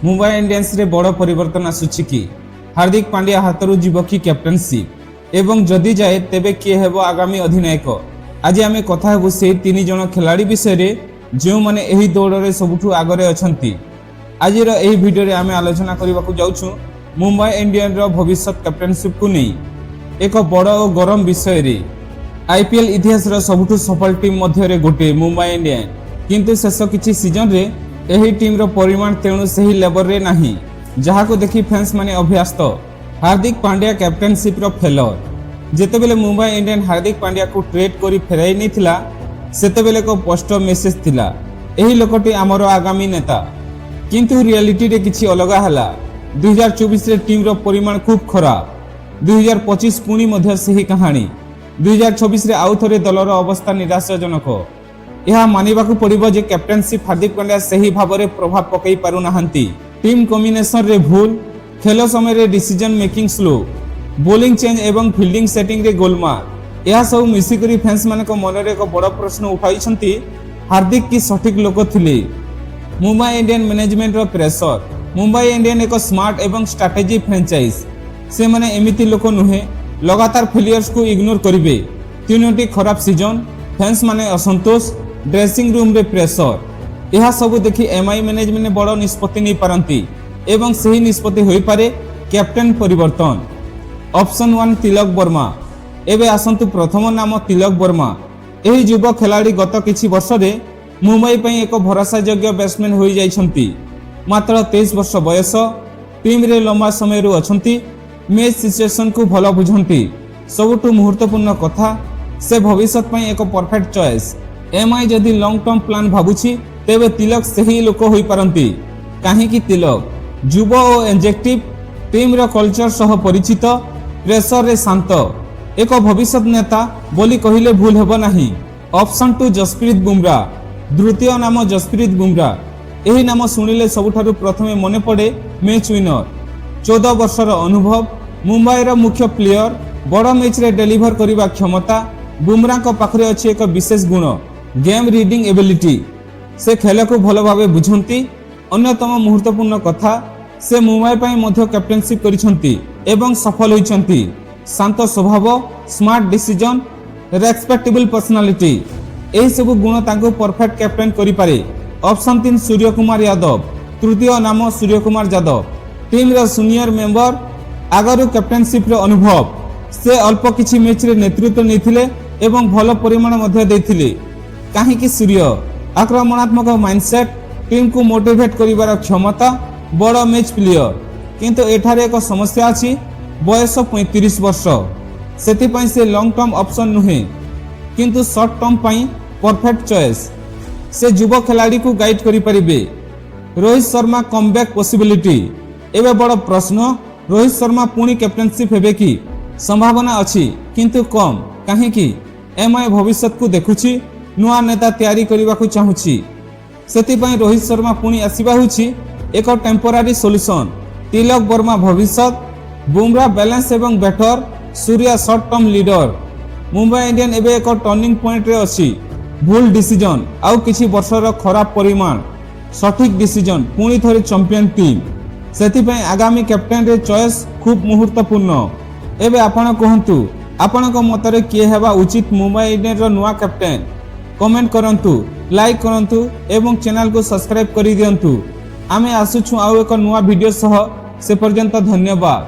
Mumbai Indians रे बड़ परिवर्तन आसुछि कि हार्दिक पांड्या हाथरू जीव कि कैप्टेनशिप एवं जदि जाए तेबे किए हेबो आगामी अधिनायक। आज आमे कथा हेबु से 3 जण खिलाड़ी विषय रे जो माने एही दौड़ रे सबुठु आगरे अछंती। आजिर एही वीडियो रे आमे आलोचना करबाकू जाउछु मुंबई इंडियन रो भविष्य कैप्टेनशिप को नहीं एक बड़ और गरम विषय रे। आईपीएल इतिहास रो सबुठु सफल टीम मध्य रे गोटे मुंबई इंडियन, किंतु शेष किछि सीजन रे एही टीम रो परिमाण तेणु सही लेवल रे नाही, जहा को देखि फैंस माने अभ्यस्त। हार्दिक पांड्या कैप्टेनशिप रो फेलर। जेतेबेले मुंबई इंडियन हार्दिक पांड्या को ट्रेड करी फेराई निथिला सेतेबेले को पोस्ट मेसेज थिला एही लोकटी हमरो आगामी नेता, किंतु रियलिटी रे किछि अलगा हला। 2024 रे टीम रो परिमाण खूब खराब, 2025 पुणी मध्य सही कहानी, 2026 रे आउ थरे दलर अवस्था निराशाजनक। यह मानिबाकू पड़िबो जे कैप्टेनशिप हार्दिक पांड्या सही भाबरे प्रभाव पकई पारु नाहंती। टीम कॉम्बिनेशन रे भूल, खेल समय रे decision making slow, bowling change एवं फील्डिंग सेटिंग रे गोलमाल, यह सब मिसिकरी फैंस मानक मन रे एक बड़ प्रश्न उठाइछंती हार्दिक की सठिक लोक थिले। मुंबई इंडियन मैनेजमेंट रो प्रेशर। मुंबई इंडियन एक स्मार्ट एवं स्ट्रैटेजी फ्रेंचाइज, से माने एमिति लोक नुहे लगातार फेलियर्स को इग्नोर करिवे। 3टी खराब सीजन, फैंस माने असंतोष, ड्रेसिंग रूम रे प्रेशर, यह सब देखि एमआई मैनेजमेंट बड़ निष्पत्ति नहीं पारंती एवं सही निष्पत्ति होई पारे कैप्टेन परिवर्तन। ऑप्शन 1 तिलक वर्मा। एबे आसंतु प्रथम नाम तिलक वर्मा। एही युवा खिलाड़ी गत किछि वर्ष रे मुंबई पई एक भरोसायोग्य बैट्समैन होई जाइछंती। मात्र 23 वर्ष बयस, टीम रे लंबा समय रु अछंती, मैच सिचुएशन को भलो बुझंती। सबुठु महत्वपूर्ण कथा से भविष्य पई एक परफेक्ट चॉइस। एमआई जदि लॉन्ग टर्म प्लान भाबुछि तेबे तिलक सही लोक होई पारंती। काहे कि तिलक युवा और एंजेक्टिव, टीम रो कल्चर सह परिचित, प्रेशर रे शांत, एक भविष्य नेता बोली कहिले भूल हेबो नाही। ऑप्शन 2 जसप्रीत बुमराह। द्वितीय नाम जसप्रीत बुमराह। एही नाम सुनिले सबुठारु प्रथमे मने पड़े मैच विनर। 14 वर्षर अनुभव, मुंबई रो मुख्य प्लेयर, बड़ मैच रे डिलीवर करिबा क्षमता। बुमराह को पाखरे अछि एक विशेष गुण, गेम रीडिंग एबिलिटी। से खेल को भल भावे बुझंती। अन्यतम महत्वपूर्ण कथा से मुंबई पई मध्य कैप्टेनशिप करिसंती एवं सफल होइछंती। शांत स्वभाव, स्मार्ट डिसीजन, रेस्पेक्टेबल पर्सनालिटी, एही सब गुण तांको परफेक्ट कैप्टेन करि पारे। ऑप्शन 3 सूर्य कुमार यादव। तृतीय नाम सूर्य कुमार यादव। टीम रो सीनियर मेंबर, आगरु कैप्टेनशिप रो अनुभव। से अल्प किछि मैच रे नेतृत्व नेथिले एवं भल परिमाण मध्य देथिले। काहे कि सूर्य आक्रमणात्मक माइंडसेट, टीम को मोटिवेट करिवार क्षमता, बड़ मैच प्लेयर। किंतु एठारे एक समस्या अछि, बयस 35 वर्ष। सेति पई से लॉन्ग टर्म ऑप्शन नुहे, किंतु शॉर्ट टर्म पई परफेक्ट चॉइस। से युवा खिलाड़ी को गाइड करि परिबे। Rohit Sharma comeback possibility. एबे बड़ प्रश्न, रोहित शर्मा पुणी कैप्टेनशिप हेबे कि? संभावना अछि किंतु कम। काहे कि एमआई भविष्य को देखुछि, नुआ नेता तैयारी करबा को चाहुछि। सेति पई रोहित शर्मा पुणी आसीबा होछि एक टेम्पोरारी सॉल्यूशन। तिलक वर्मा भविष्य, बुमराह बैलेंस एवं batter, Surya short term leader. Mumbai Indian एबे एक टर्निंग पॉइंट रे अछि। भूल डिसीजन आउ किछि वर्षर खराब परिमाण, सठिक डिसीजन पुणी थरे चैंपियन टीम। सेति पई आगामी कैप्टेन रे चॉइस खूब महत्वपूर्ण। एबे आपण कहंतु आपणक मतरे किए हेबा उचित मुंबई इंडियन रो नुआ कैप्टेन? कमेंट करंतु, लाइक करंतु एवं चैनल को सब्सक्राइब करि दियंतु। आमे आसुछु आउ एक नुआ वीडियो सह। से पर्यंत धन्यवाद।